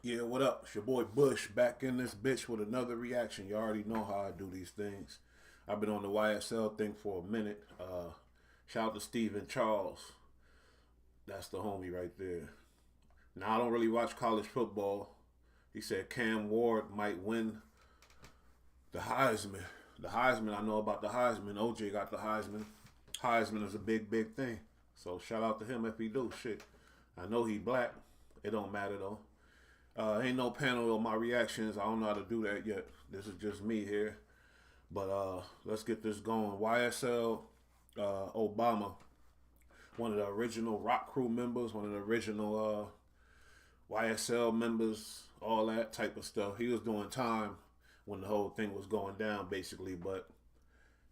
Yeah, what up? It's your boy Bush back in this bitch with another reaction. You already know how I do these things. I've been on the YSL thing for a minute. Shout out to Steven Charles. That's the homie right there. Now, I don't really watch college football. He said Cam Ward might win the Heisman. The Heisman, I know about the Heisman. OJ got the Heisman. Heisman is a big, big thing. So shout out to him if he do. Shit. I know he black. It don't matter though. Ain't no panel on my reactions. I don't know how to do that yet. This is just me here. But let's get this going. YSL Obama, one of the original rock crew members, one of the original YSL members, all that type of stuff. He was doing time when the whole thing was going down, basically, but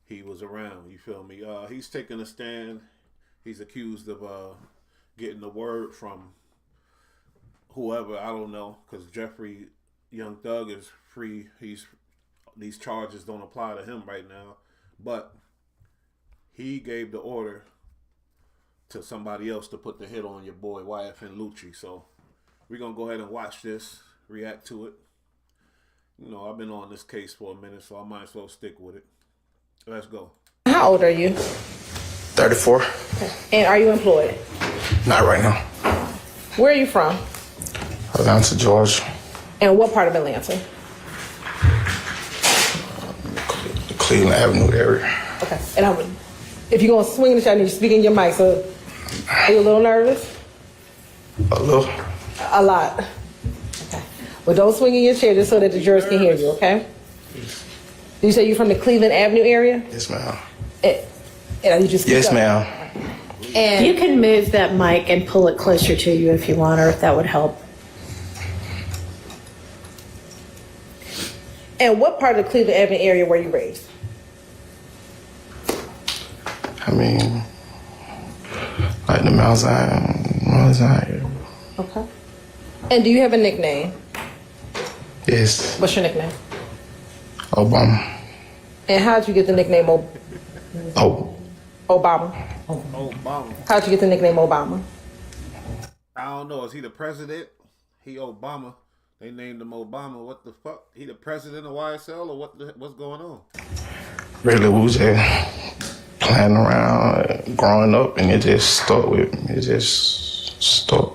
he was around, you feel me? He's taking a stand. He's accused of getting the word from whoever, I don't know, because Jeffrey Young Thug is free. These charges don't apply to him right now, but he gave the order to somebody else to put the hit on your boy YFN Lucci. So we're gonna go ahead and watch this, react to it. You know, I've been on this case for a minute, so I might as well stick with it. Let's go. How old are you? 34. Okay. And are you employed? Not right now. Where are you from? Atlanta, Georgia. And what part of Atlanta? The Cleveland Avenue area. Okay. And if you're going to swing the shot, I need you to speak in your mic. So are you a little nervous? A little. A lot. Okay. Well, don't swing in your chair just so that the jurors can hear you, okay? You say you're from the Cleveland Avenue area? Yes, ma'am. And I need you to speak Yes, up. ma'am. And you can move that mic and pull it closer to you if you want, or if that would help. And what part of the Cleveland Avenue area were you raised? I mean, like the Mount Zion area. Okay. And do you have a nickname? Yes. What's your nickname? Obama. And how'd you get the nickname Oh. Obama? Obama. How'd you get the nickname Obama? I don't know. Is he the president? He Obama. They named him Obama. What the fuck? He the president of YSL or what's going on? Really, we was just playing around, growing up, and it just stuck with me. It just stuck.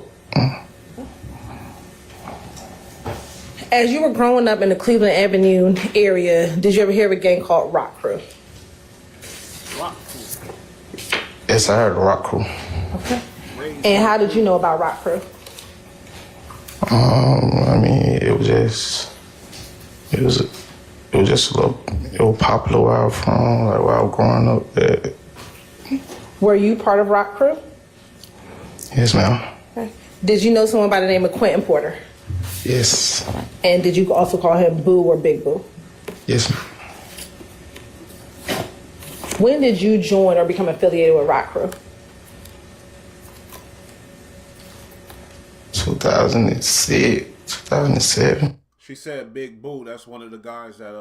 As you were growing up in the Cleveland Avenue area, did you ever hear of a gang called Rock Crew? Rock crew. Yes, I heard the Rock Crew. Okay. And how did you know about Rock Crew? I mean, it was just a little, it was popular where I was from, like where I was growing up. Were you part of Rock Crew? Yes, ma'am. Okay. Did you know someone by the name of Quentin Porter? Yes. And did you also call him Boo or Big Boo? Yes, ma'am. When did you join or become affiliated with Rock Crew? 2006, 2007. She said Big Boo. That's one of the guys that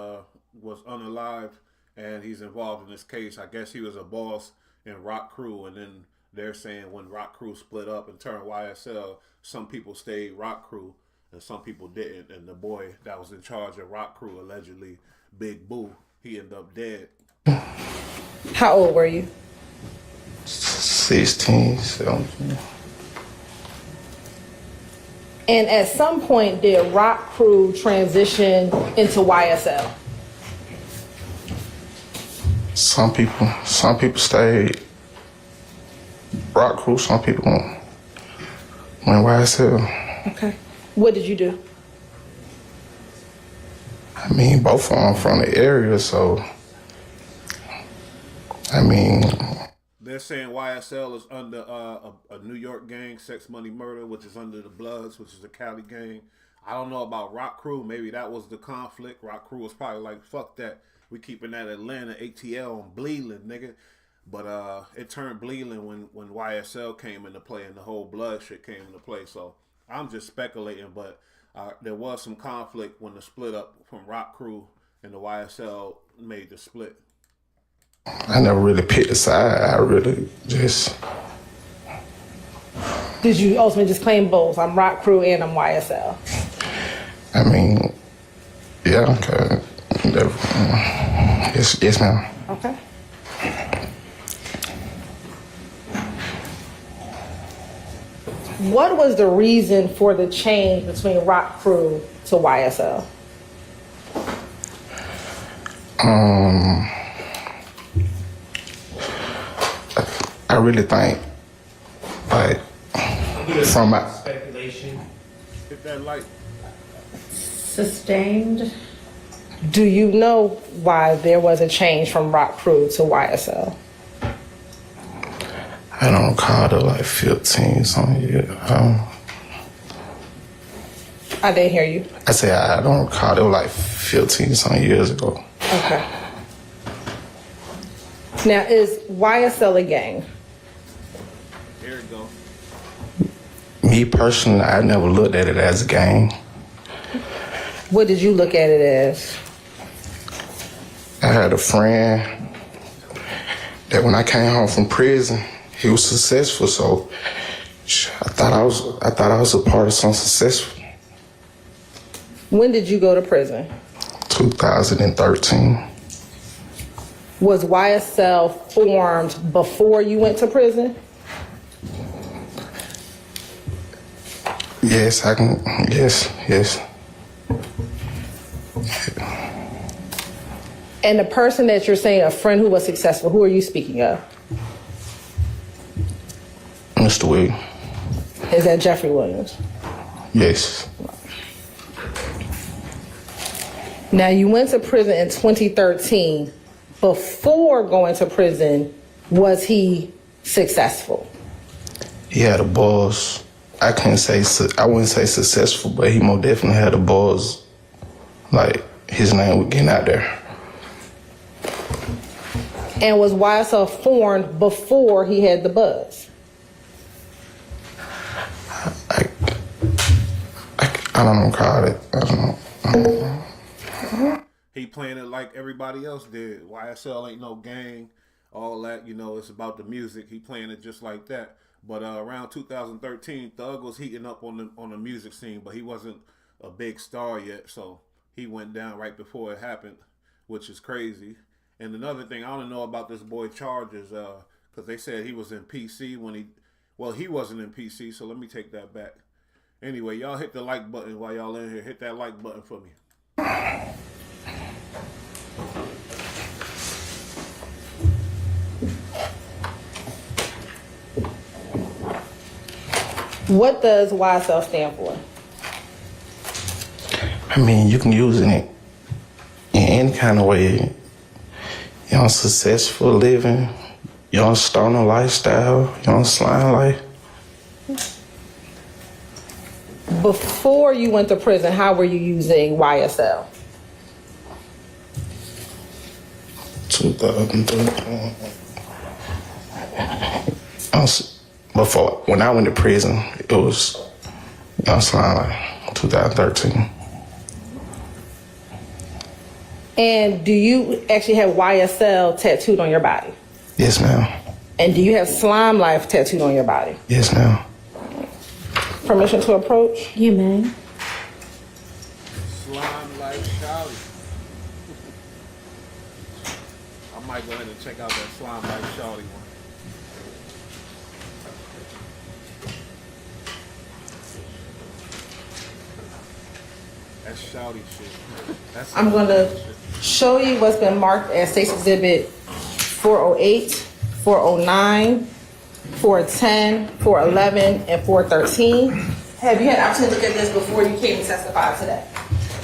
was unalived, and he's involved in this case. I guess he was a boss in Rock Crew, and then they're saying when Rock Crew split up and turned YSL, some people stayed Rock Crew and some people didn't. And the boy that was in charge of Rock Crew, allegedly Big Boo, he ended up dead. How old were you? 16, 17. And at some point, did Rock Crew transition into YSL? Some people stayed Rock Crew, some people went YSL. Okay. What did you do? I mean, both of them from the area, so I mean. They're saying YSL is under a New York gang, Sex Money Murder, which is under the Bloods, which is a Cali gang. I don't know about Rock Crew. Maybe that was the conflict. Rock Crew was probably like, fuck that. We keeping that Atlanta ATL on Bleedland, nigga. But it turned Bleedland when YSL came into play and the whole Blood shit came into play. So I'm just speculating, but there was some conflict when the split up from Rock Crew and the YSL made the split. I never really picked a side. I really just Did you ultimately just claim both? I'm Rock Crew and I'm YSL. I mean, yeah, okay. Yes, ma'am. Okay. What was the reason for the change between Rock Crew to YSL? I really think, like, from my Speculation. Hit that light. Sustained. Do you know why there was a change from Rock Crew to YSL? I don't recall the like 15 something years. I didn't hear you. I say I don't recall. It was like 15 something years ago. Okay. Now, is YSL a gang? There it go. Me personally, I never looked at it as a gang. What did you look at it as? I had a friend that when I came home from prison, he was successful, so I thought I was a part of something successful. When did you go to prison? 2013. Was YSL formed before you went to prison? Yes, yes. And the person that you're saying, a friend who was successful, who are you speaking of? Mr. Wig. Is that Jeffrey Williams? Yes. Now, you went to prison in 2013. Before going to prison, was he successful? He had a buzz. I wouldn't say successful, but he most definitely had a buzz. Like, his name was getting out there. And was YSL formed before he had the buzz? I don't know, call it. I don't know. He playing it like everybody else did. YSL ain't no gang, all that. You know, it's about the music. He playing it just like that. But around 2013, Thug was heating up on the music scene, but he wasn't a big star yet. So he went down right before it happened, which is crazy. And another thing, I don't know about this boy Charges, because they said he was in PC when he wasn't in PC. So let me take that back. Anyway, y'all hit the like button while y'all in here. Hit that like button for me. What does YSL stand for? I mean, you can use it in any kind of way. You know, successful living, you know, stoner lifestyle, you know, slime life. Before you went to prison, how were you using YSL? 2013. Before, when I went to prison, it was, you know, slime life, 2013. And do you actually have YSL tattooed on your body? Yes, ma'am. And do you have Slime Life tattooed on your body? Yes, ma'am. Permission to approach? You may. Slime like Shawty. I might go ahead and check out that Slime like Shawty one. That's Shawty shit. That's I'm going to show you what's been marked as State's Exhibit 408, 409, 410, 411, and 413. Have you had an opportunity to look at this before you came to testify today?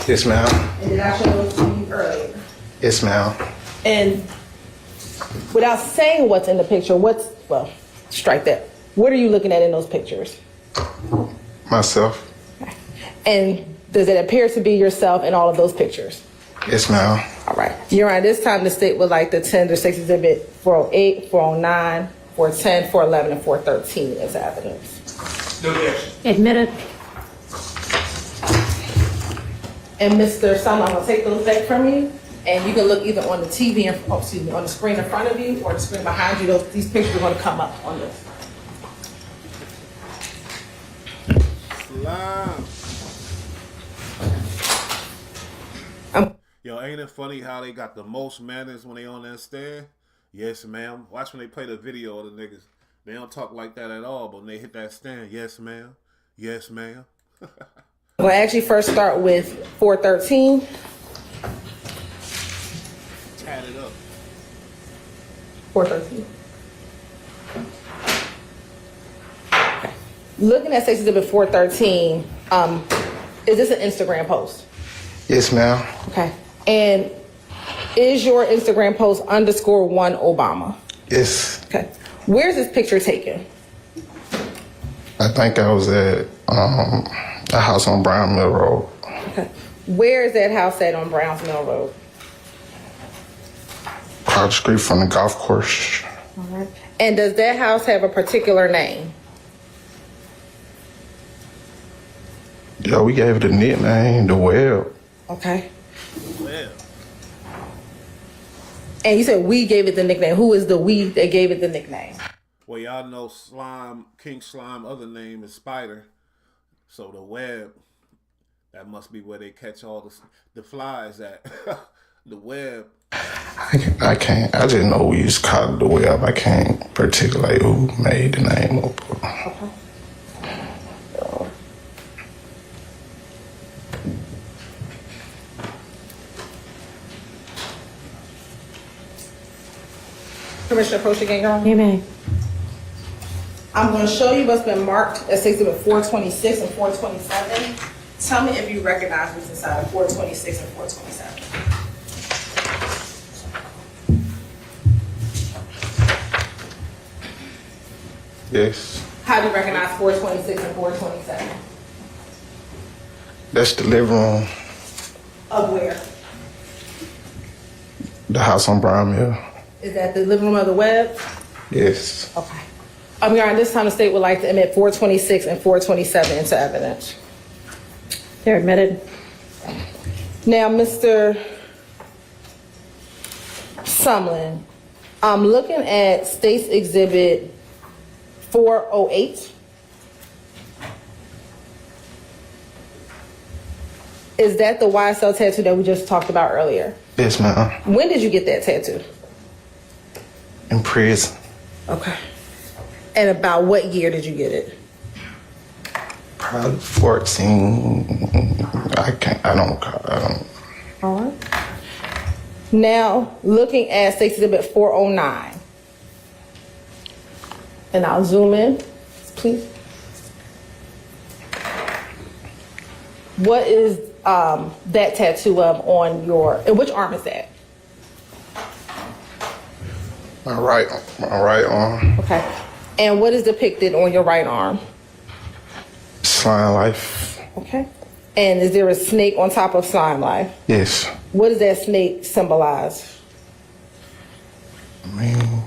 Yes, ma'am. And did I show those to you earlier? Yes, ma'am. And without saying what's in the picture, strike that. What are you looking at in those pictures? Myself. And does it appear to be yourself in all of those pictures? Yes, ma'am. All right. Your Honor, this time the state would like the 10 to 6 exhibit 408, 409, 410, 411, and 413 as evidence. No objection. Admitted. And Mr. Salma, I'm going to take those back from you. And you can look either on the TV, on the screen in front of you or the screen behind you. These pictures are going to come up on this. Slime. Yo, ain't it funny how they got the most manners when they on that stand? Yes, ma'am. Watch when they play the video of the niggas. They don't talk like that at all, but when they hit that stand, yes, ma'am. Yes, ma'am. We'll actually first start with 413. Add it up. 413. Looking at State's Exhibit 413, is this an Instagram post? Yes, ma'am. Okay. And is your Instagram post _1 Obama? Yes. Okay. Where's this picture taken? I think I was at a house on Brown Mill Road. Okay. Where is that house at on Browns Mill Road? Across the street from the golf course. All right. And does that house have a particular name? Yo, we gave it a nickname, the Web. Okay. Well, And you said we gave it the nickname. Who is the we that gave it the nickname? well, y'all know Slime, King Slime, other name is Spider. So the web, that must be where they catch all the flies at. The web. I can't. I just know we used to call it the Web. I can't particulate who made the name up. Okay. Permission to approach again, y'all? You may. I'm going to show you what's been marked as Exhibit 426 and 427. Tell me if you recognize what's inside of 426 and 427. Yes. How do you recognize 426 and 427? That's the living room, Of where? the house on Brown Mill. Is that the living room of the web? Yes. Okay. Your Honor, this time the state would like to admit 426 and 427 into evidence. They're admitted. Now, Mr. Sumlin, I'm looking at State's Exhibit 408. Is that the YSL tattoo that we just talked about earlier? Yes, ma'am. When did you get that tattoo? In prison. Okay. And about what year did you get it? Probably 14. I don't. All right. Now, looking at State's Exhibit 409. And I'll zoom in, please. What is that tattoo of on your, and which arm is that? My right arm. Okay. And what is depicted on your right arm? Slime life. Okay. And is there a snake on top of Slime Life? Yes. What does that snake symbolize? I mean,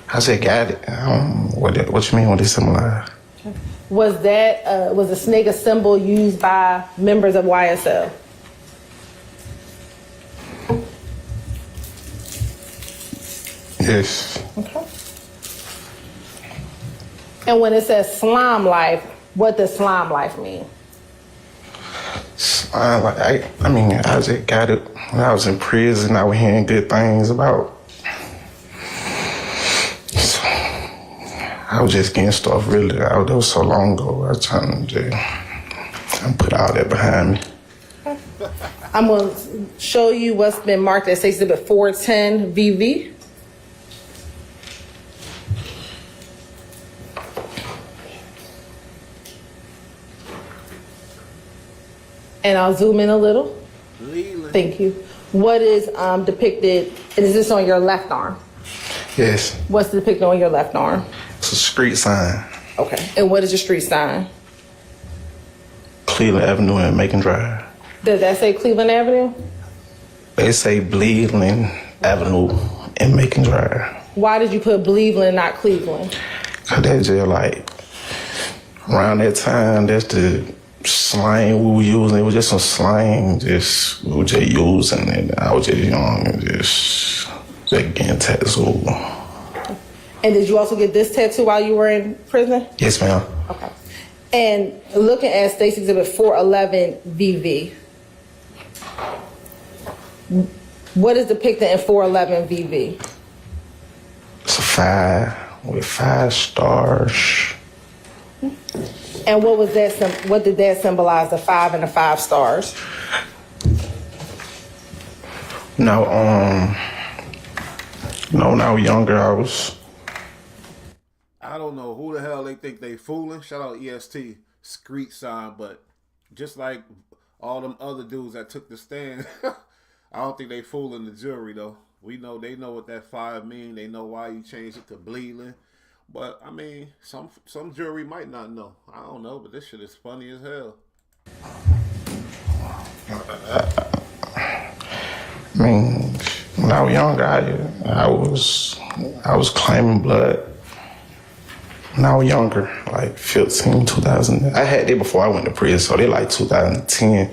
I just got it. What you mean what it symbolize? Was that, was the snake a symbol used by members of YSL? Yes. Okay. And when it says Slime Life, what does Slime Life mean? I just got it when I was in prison. I was hearing good things about. So, I was just getting stuff really. That was so long ago. I was trying to put all that behind me. I'm going to show you what's been marked as Exhibit 410 VV. And I'll zoom in a little. Leland. Thank you. What is depicted, and is this on your left arm? Yes. What's depicted on your left arm? It's a street sign. Okay. And what is your street sign? Cleveland Avenue and Macon Drive. Does that say Cleveland Avenue? They say Cleveland Avenue and Macon Drive. Why did you put Cleveland, not Cleveland? Cause that's just like around that time. That's the slang we were using. It was just some slang. We were just using it. I was just young and just getting tattooed. And did you also get this tattoo while you were in prison? Yes, ma'am. Okay. And looking at State's Exhibit 411 VV, what is depicted in 411 VV? It's a 5 with 5 stars. And what was that? What did that symbolize? The 5 and the 5 stars. No, when I was younger, I don't know who the hell they think they fooling. Shout out EST, street sign, but just like all them other dudes that took the stand, I don't think they fooling the jury though. We know they know what that 5 mean. They know why you changed it to bleeding. But I mean, some jury might not know. I don't know, but this shit is funny as hell. I mean, when I was younger, I was claiming blood. When I was younger, like 15, 2000. I had it before I went to prison, so they like 2010.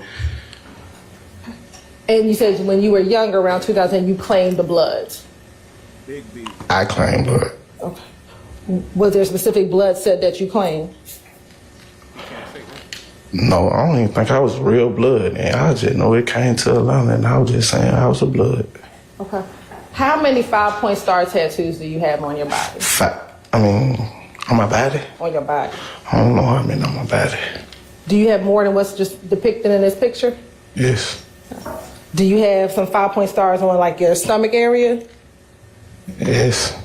And you said when you were younger, around 2000, you claimed the blood. Big B. I claimed blood. Okay. Was there specific blood set that you claimed? No, I don't even think I was real blood. And I just know it came to Atlanta, and I was just saying I was a blood. Okay. How many 5-point star tattoos do you have on your body? On my body? On your body. I don't know how many on my body. Do you have more than what's just depicted in this picture? Yes. Do you have some 5-point stars on like your stomach area? Yes.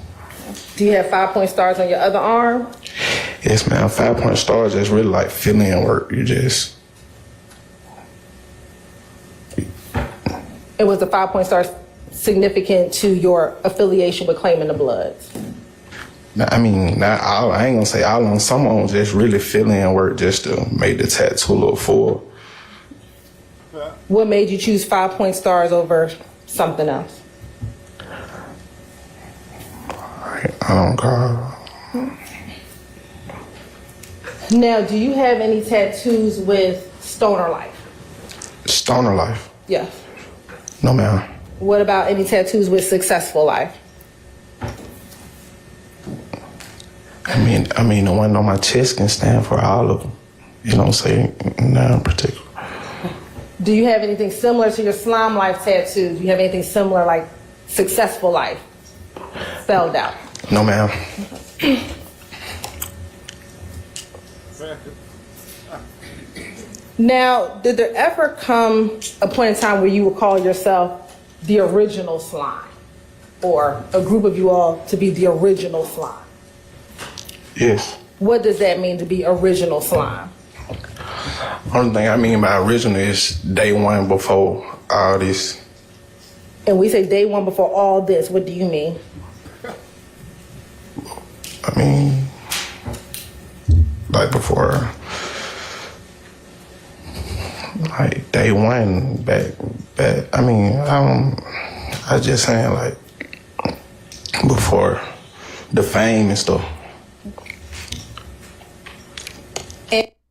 Do you have 5-point stars on your other arm? Yes, man. 5-point stars is really like fill-in work. You just... And was the 5-point stars significant to your affiliation with claiming the blood? I mean, not all. I ain't gonna say all on. Some of them just really fill-in work just to make the tattoo look full. What made you choose 5-point stars over something else? I don't call. Now, do you have any tattoos with stoner life? Stoner life? Yes. No, ma'am. What about any tattoos with successful life? I mean, the one on my chest can stand for all of them. You don't say none in particular. Do you have anything similar to your slime life tattoos? Do you have anything similar like successful life spelled out? No, ma'am. Now, did there ever come a point in time where you would call yourself the original slime? Or a group of you all to be the original slime? Yes. What does that mean to be original slime? Only thing I mean by original is day one before all this. And we say day one before all this, what do you mean? I mean, like before, like day one back. I mean, I just saying like before the fame and stuff.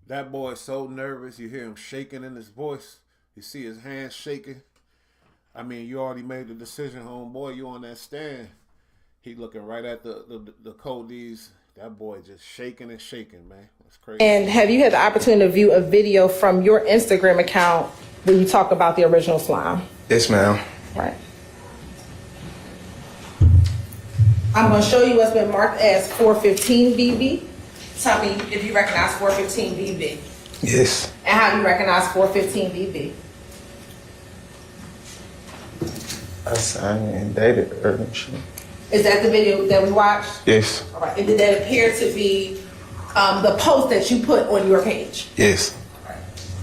That boy is so nervous. You hear him shaking in his voice. You see his hands shaking. I mean, you already made the decision, homeboy. You on that stand. He looking right at the codees. That boy just shaking and shaking, man. That's crazy. And have you had the opportunity to view a video from your Instagram account where you talk about the original slime? Yes, ma'am. Right. I'm going to show you what's been marked as 415 BB. Tell me if you recognize 415 BB. Yes. And how do you recognize 415 BB? I signed and dated her and shit. Is that the video that we watched? Yes. All right. And did that appear to be the post that you put on your page? Yes.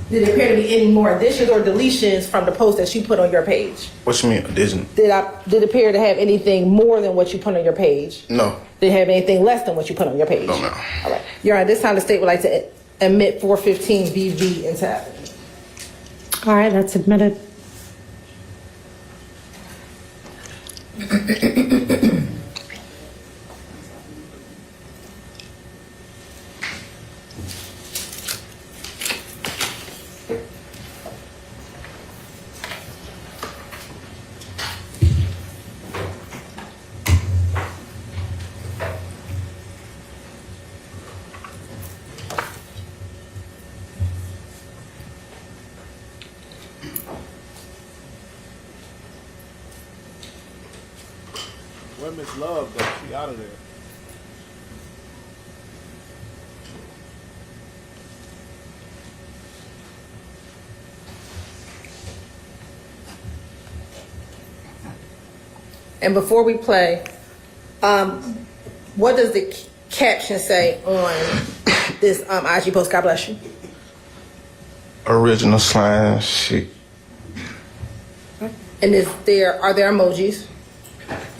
Did it appear to be any more additions or deletions from the post that you put on your page? What you mean addition? Did it appear to have anything more than what you put on your page? No. Did it have anything less than what you put on your page? No, ma'am. All right. Your Honor, this time the state would like to admit 415 BV into evidence. All right, that's admitted. Where Miss Love though? She out of there. And before we play, what does the caption say on this IG post? God bless you. Original slime shit. And are there emojis?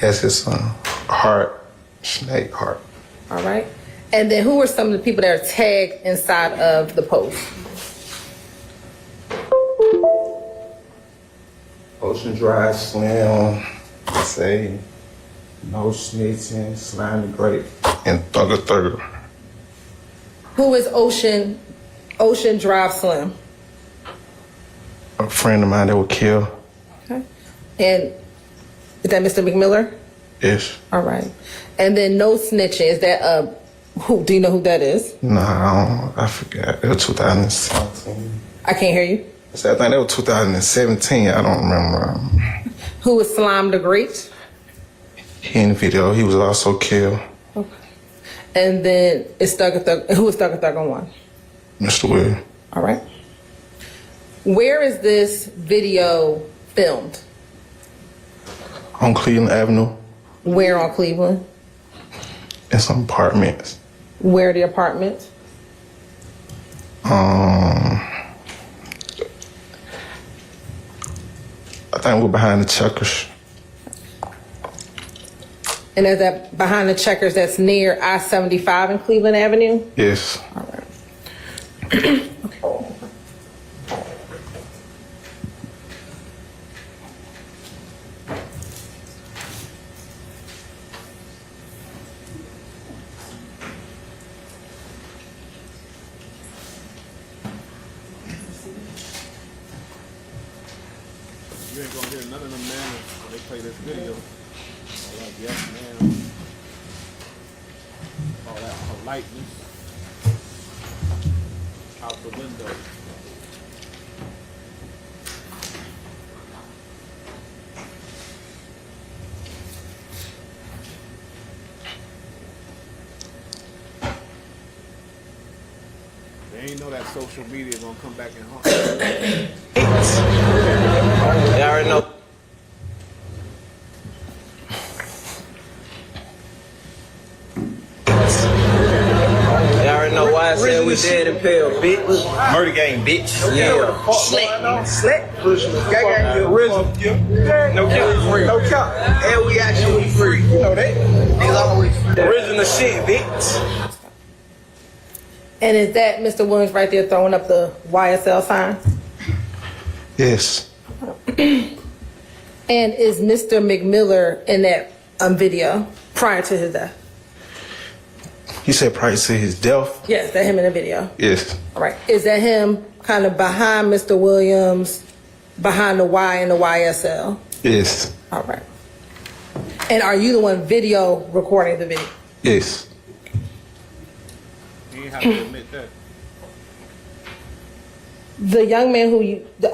Yes, it's heart, snake heart. All right. And then who are some of the people that are tagged inside of the post? Ocean Drive Slim, say no snitching, slimy grape, and Thugger. Who is Ocean Drive Slim? A friend of mine that was killed. Okay. And is that Mr. McMiller? Yes. All right. And then no snitching. Is that who? Do you know who that is? No, I forgot. It was 2017. I can't hear you. I think that was 2017. I don't remember. Who is Slime the Great? He in the video. He was also killed. Okay. And then it's who is Thugger Thug on one? Mr. Will. All right. Where is this video filmed? On Cleveland Avenue. Where on Cleveland? In some apartments. Where are the apartments? I think we're behind the checkers. And is that behind the checkers that's near I-75 in Cleveland Avenue? Yes. All right. You ain't gonna hear none of them manners when they play this video. All that yes ma'am. All that politeness. Out the window. They ain't know that social media gonna come back and haunt them. They already know. They already know YSL we dead and pale, bitch. Murder game, bitch. Yeah. Slack. Gang. Original. No cap. No cap. And we actually free. You know that. Niggas always original shit, bitch. And is that Mr. Williams right there throwing up the YSL sign? Yes. And is Mr. McMiller in that video prior to his death? He said prior to his death. Yes, that him in the video. Yes. All right. Is that him kind of behind Mr. Williams, behind the Y and the YSL? Yes. All right. And are you the one video recording the video? Yes. You ain't have to admit that. The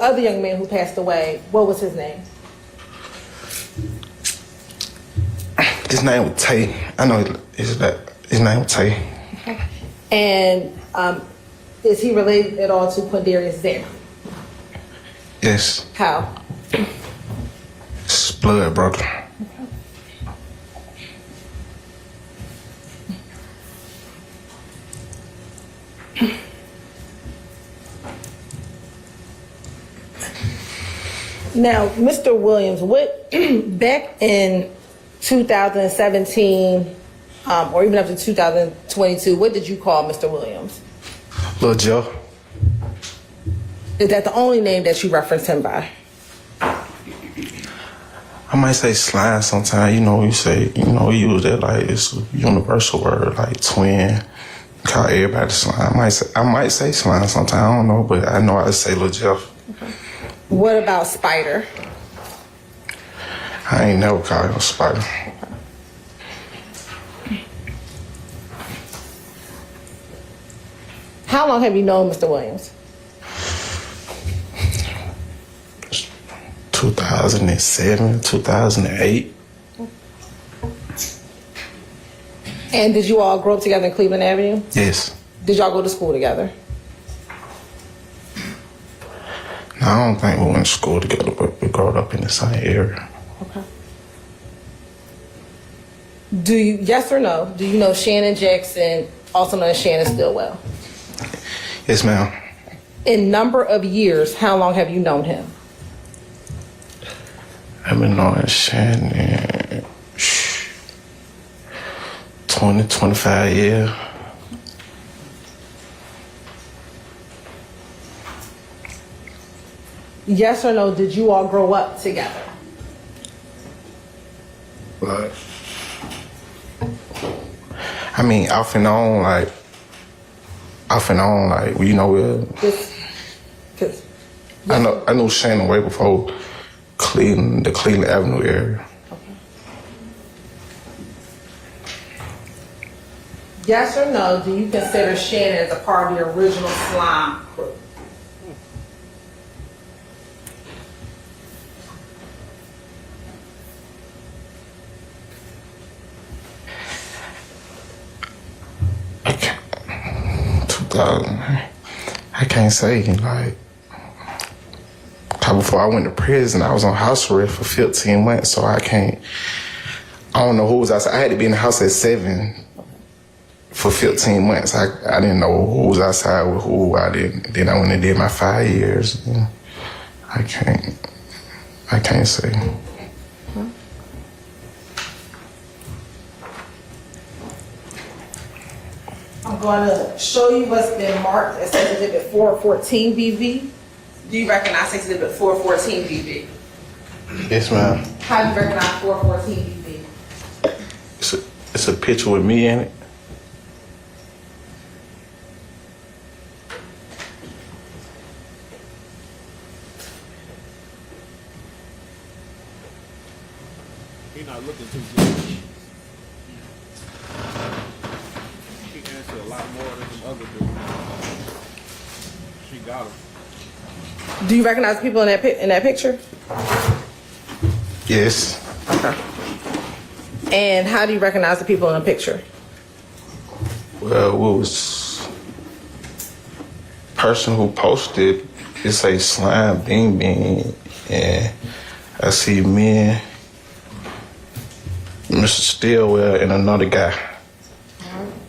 other young man who passed away, what was his name? His name was Tay. I know his name was Tay. Okay. And is he related at all to Quindarius Zare? Yes. How? It's blood, brother. Now, Mr. Williams, back in 2017, or even up to 2022, what did you call Mr. Williams? Lil Joe. Is that the only name that you reference him by? I might say slime sometimes. You use that like it's a universal word, like twin. Call everybody slime. I might say slime sometimes. I don't know, but I know I say Lil Jeff. Okay. What about Spider? I ain't never called him a Spider. How long have you known Mr. Williams? 2007, 2008. And did you all grow up together in Cleveland Avenue? Yes. Did y'all go to school together? No, I don't think we went to school together, but we grew up in the same area. Okay. Do you, yes or no, do you know Shannon Jackson, also known as Shannon Stillwell? Yes, ma'am. In number of years, how long have you known him? I've been knowing Shannon 20, 25 years. Yes or no, did you all grow up together? Like, I mean, off and on, like, you know, I knew Shannon way before Cleveland, the Cleveland Avenue area. Okay. Yes or no, do you consider Shannon as a part of the original slime crew? I can't say, like, before I went to prison, I was on house arrest for 15 months, so I don't know who was outside. I had to be in the house at 7 for 15 months. I didn't know who was outside with who. Then I went and did my 5 years. I can't say. I'm going to show you what's been marked as Sex Exhibit 414 BV. Do you recognize Sex Exhibit 414 BV? Yes, ma'am. How do you recognize 414 BV? It's a picture with me in it. He's not looking too good. She answered a lot more than the other dude. She got him. Do you recognize people in that picture? Yes. Okay. And how do you recognize the people in the picture? Well, it was person who posted, it say Slime Bing Bing, and I see me, Mr. Stillwell, and another guy.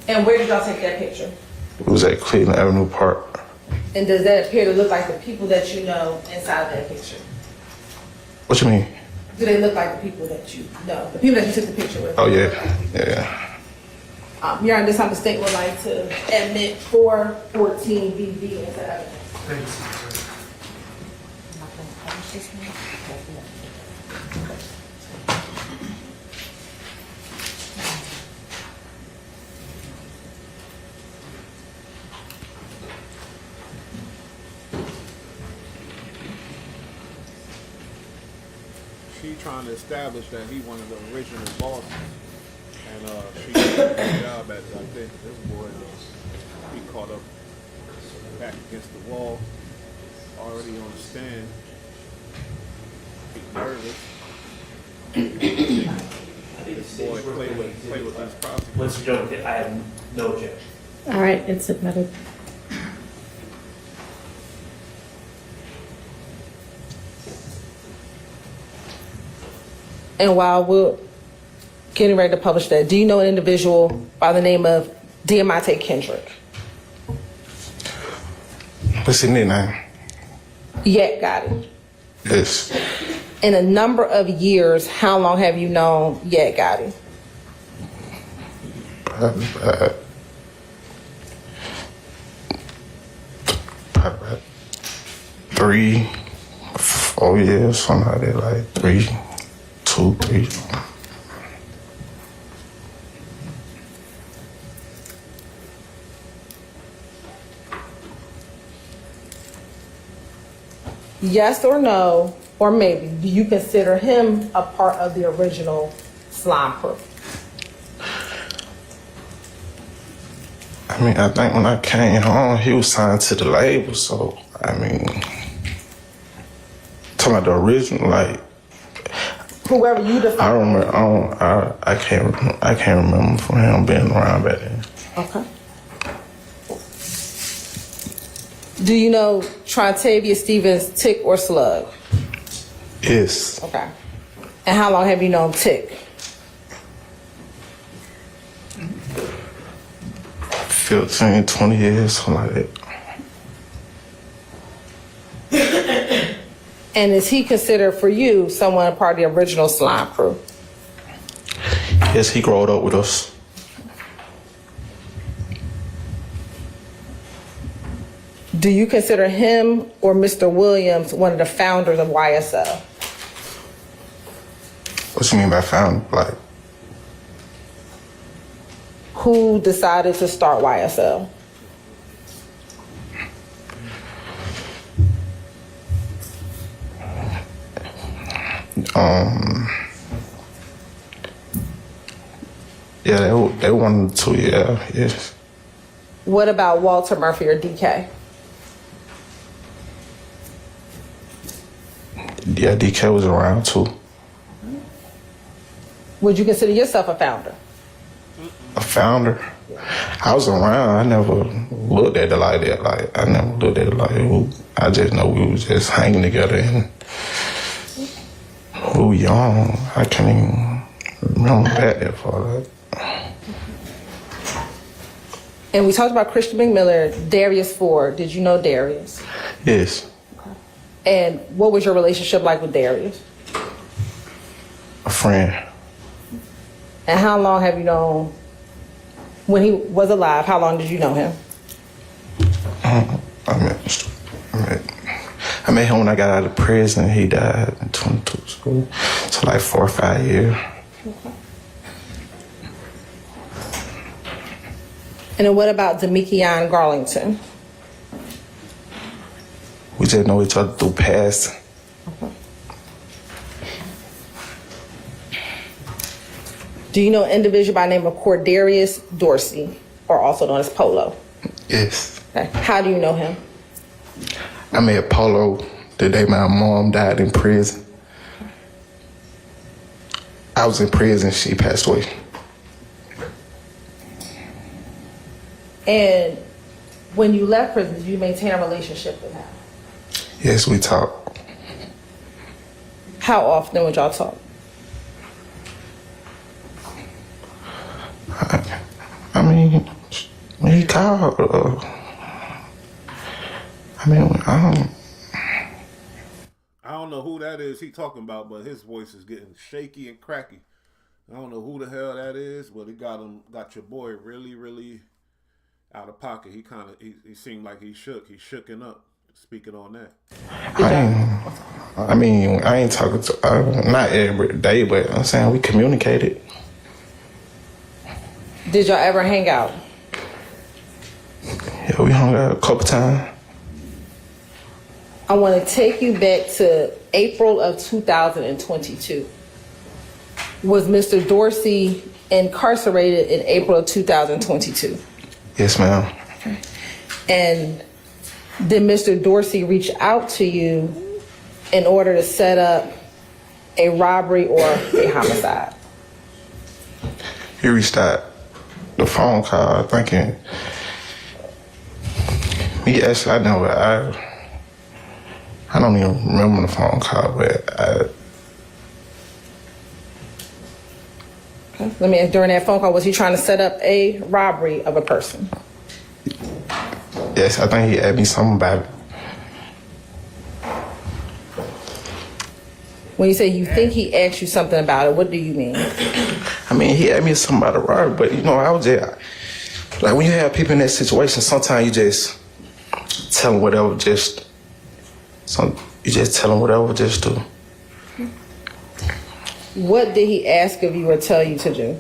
And where did y'all take that picture? It was at Cleveland Avenue Park. And does that appear to look like the people that you know inside of that picture? What you mean? Do they look like the people that you know? The people that you took the picture with? Oh, yeah. Yeah. Your Honor, this time the state would like to admit 414 BV into evidence. Thanks. She trying to establish that he one of the original bosses, and she did a good job at it. I think this boy, he caught up back against the wall, already on the stand. He's nervous. This boy play with these prosecutors. What's your joke? I have no objection. All right, it's admitted. And while we're getting ready to publish that, do you know an individual by the name of Diamante Kendrick? What's his name? Yet got it. Yes. In a number of years, how long have you known Yet Gotti? Probably about 3, 4 years, something like that, like 3, 2, 3. Yes or no, or maybe, do you consider him a part of the original slime crew? I mean, I think when I came home, he was signed to the label, so, I mean, talking about the original, like, Whoever you define. I remember. I can't remember from him being around back then. Okay. Do you know Trontavia Stevens, Tick or Slug? Yes. Okay. And how long have you known Tick? 15, 20 years, something like that. And is he considered for you someone a part of the original slime crew? Yes, he growed up with us. Do you consider him or Mr. Williams one of the founders of YSL? What you mean by found? Like, Who decided to start YSL? yeah, they wanted to, yeah, yes. What about Walter Murphy or DK? Yeah, DK was around too. Would you consider yourself a founder? A founder? I was around. I never looked at it like that. Like, I never looked at it like, ooh, I just know we was just hanging together and we were young. I can't even remember that far. Like. And we talked about Christian McMiller, Darius Ford. Did you know Darius? Yes, And what was your relationship like with Darius? a friend. And how long have you known, when he was alive, how long did you know him? I met him when I got out of prison. He died in 22, so like 4 or 5 years. Okay. And then what about Demikion Garlington? We just know each other through past. Okay. Do you know an individual by the name of Cordarius Dorsey, or also known as Polo? Yes. Okay. How do you know him? I met Polo the day my mom died in prison. I was in prison, she passed away. And when you left prison, did you maintain a relationship with him? Yes, we talk. How often would y'all talk? I mean, when he called, I don't know who that is he talking about, but his voice is getting shaky and cracky. I don't know who the hell that is, but it got your boy really, really out of pocket. He seemed like he shook. He's shooken up. Speaking on that. I ain't talking to, not every day, but I'm saying we communicated. Did y'all ever hang out? Yeah, we hung out a couple times. I want to take you back to April of 2022. Was Mr. Dorsey incarcerated in April of 2022? Yes, ma'am. Okay. And did Mr. Dorsey reach out to you in order to set up a robbery or a homicide? He reached out the phone call thinking, me actually, I don't even remember the phone call, but Let me ask, during that phone call, was he trying to set up a robbery of a person? yes, I think he asked me something about it. When you say you think he asked you something about it, what do you mean? I mean, he asked me something about a robbery, but you know, I was just, like when you have people in that situation, sometimes you just tell them whatever, you just tell them whatever, just to. What did he ask of you or tell you to do?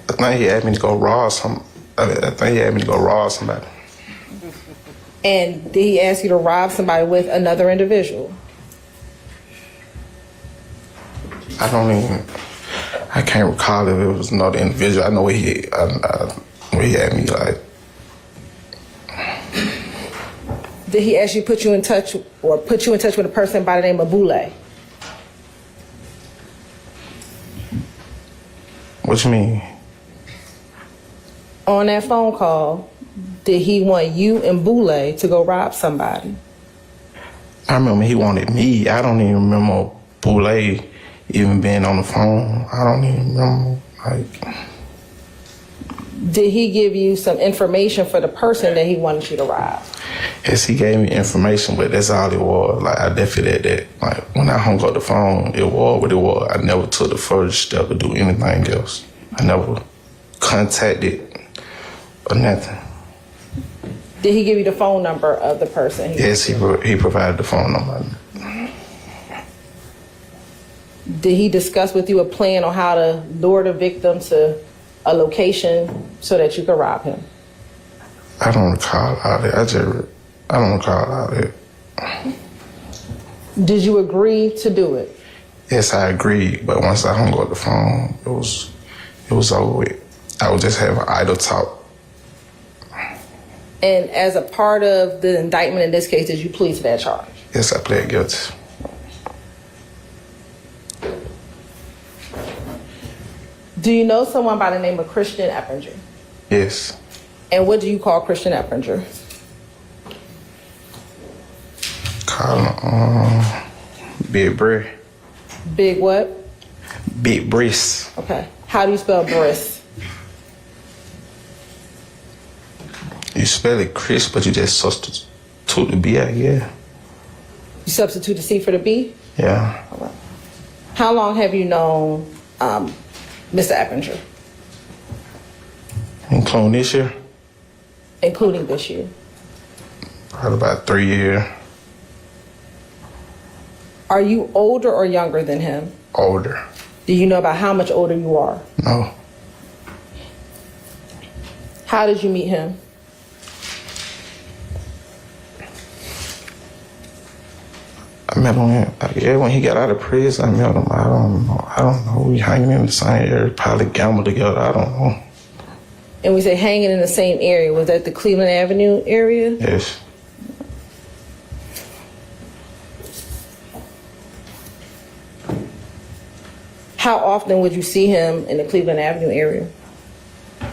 I think he asked me to go rob somebody. And did he ask you to rob somebody with another individual? I can't recall if it was another individual. I know where he had me like. Did he actually put you in touch with a person by the name of Boule? What you mean? On that phone call, did he want you and Boule to go rob somebody? I remember he wanted me. I don't even remember Boule even being on the phone. I don't even remember, like... Did he give you some information for the person that he wanted you to rob? Yes, he gave me information, but that's all it was. Like, I definitely did that. Like, when I hung up the phone, it was what it was. I never took the first step to do anything else. I never contacted or nothing. Did he give you the phone number of the person? Yes, he provided the phone number. Did he discuss with you a plan on how to lure the victim to a location so that you could rob him? I don't recall all that. I don't recall all that. Did you agree to do it? Yes, I agreed, but once I hung up the phone, it was over with. I was just having idle talk. And as a part of the indictment in this case, did you plead to that charge? Yes, I pled guilty. Do you know someone by the name of Christian Eppinger? Yes. And what do you call Christian Eppinger? Call him, Big Briss. Big what? Big Briss. Okay. How do you spell Briss? You spell it Chris, but you just substitute the B, I guess. You substitute the C for the B? Yeah. All right. How long have you known Mr. Eppinger? Including this year? Including this year. Probably about 3 years. Are you older or younger than him? Older. Do you know about how much older you are? No. How did you meet him? I met him when he got out of prison. I met him. I don't know. We hanging in the same area, probably gambled together. I don't know. And we say hanging in the same area. Was that the Cleveland Avenue area? Yes. How often would you see him in the Cleveland Avenue area? I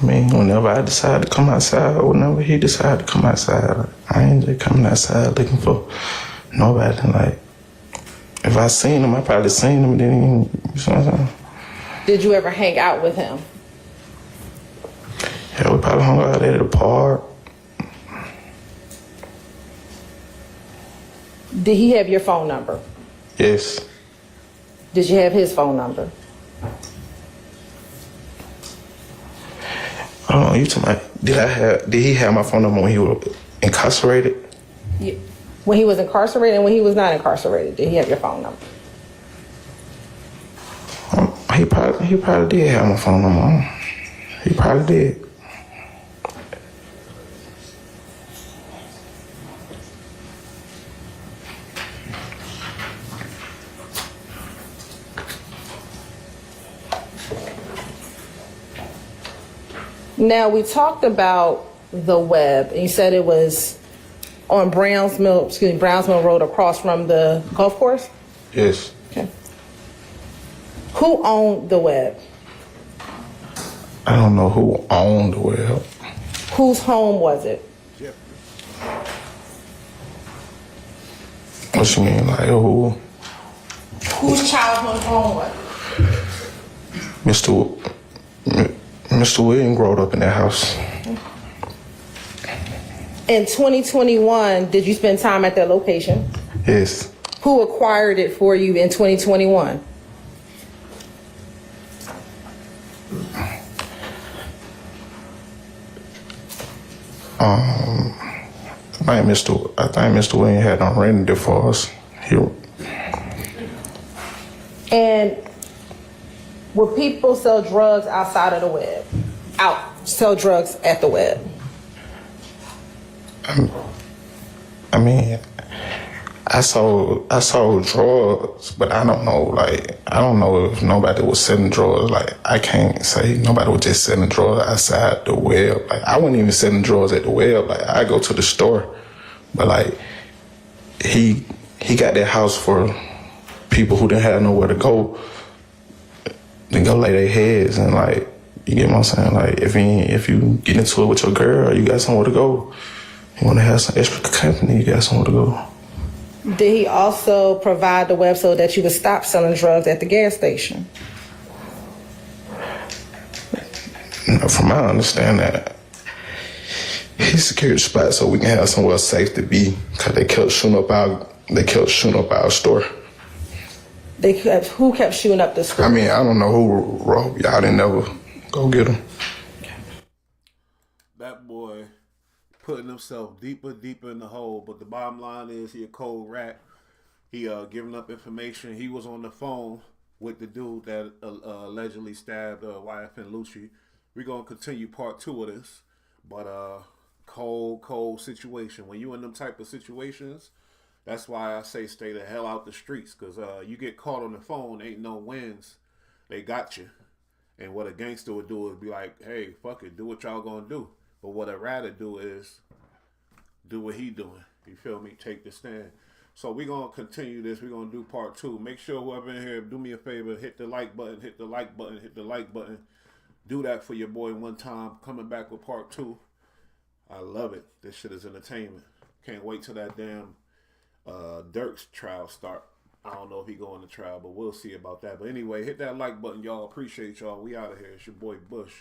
mean, whenever I decide to come outside, or whenever he decide to come outside, I ain't just coming outside looking for nobody. Like, if I seen him, I probably seen him, then, you know what I'm saying? Did you ever hang out with him? Yeah, we probably hung out at the park. Did he have your phone number? Yes. Did you have his phone number? You talking about, did he have my phone number when he was incarcerated? Yeah. When he was incarcerated and when he was not incarcerated, did he have your phone number? He probably did have my phone number. He probably did. Now, we talked about the web, and you said it was on Browns Mill Road across from the golf course? Yes. Okay. Who owned the web? I don't know who owned the web. Whose home was it? What you mean, like who? Whose childhood home was it? Mr. William growed up in that house. In 2021, did you spend time at that location? Yes. Who acquired it for you in 2021? I think Mr. William had rented it for us. And would people sell drugs outside of the web? Sell drugs at the web? I mean, I sold drugs, but I don't know. Like, I don't know if nobody was selling drugs. Like, I can't say nobody was just selling drugs outside the web. Like, I wasn't even selling drugs at the web. Like, I go to the store, but like, he got that house for people who didn't have nowhere to go. Then go lay their heads, and like, you get what I'm saying? Like, if you get into it with your girl, you got somewhere to go. You want to have some extra company, you got somewhere to go. Did he also provide the web so that you would stop selling drugs at the gas station? From my understanding, he secured the spot so we can have somewhere safe to be, cause they kept shooting up our store. Who kept shooting up the store? I mean, I don't know who robbed y'all. Didn't never go get him. That boy putting himself deeper in the hole. But the bottom line is he a cold rat. He giving up information. He was on the phone with the dude that allegedly stabbed YFN Lucci. We're going to continue part 2 of this. But cold situation. When you in them type of situations, that's why I say stay the hell out the streets. Because you get caught on the phone, ain't no wins. They got you. And what a gangster would do is be like, hey, fuck it, do what y'all going to do. But what I'd rather do is do what he doing. You feel me? Take the stand. So we're going to continue this. We're going to do part 2. Make sure whoever in here, do me a favor, hit the like button, hit the like button, hit the like button. Do that for your boy one time. Coming back with part 2. I love it. This shit is entertainment. Can't wait till that damn Dirk's trial start. I don't know if he going to trial, but we'll see about that. But anyway, hit that like button, y'all. Appreciate y'all. We out of here. It's your boy Bush.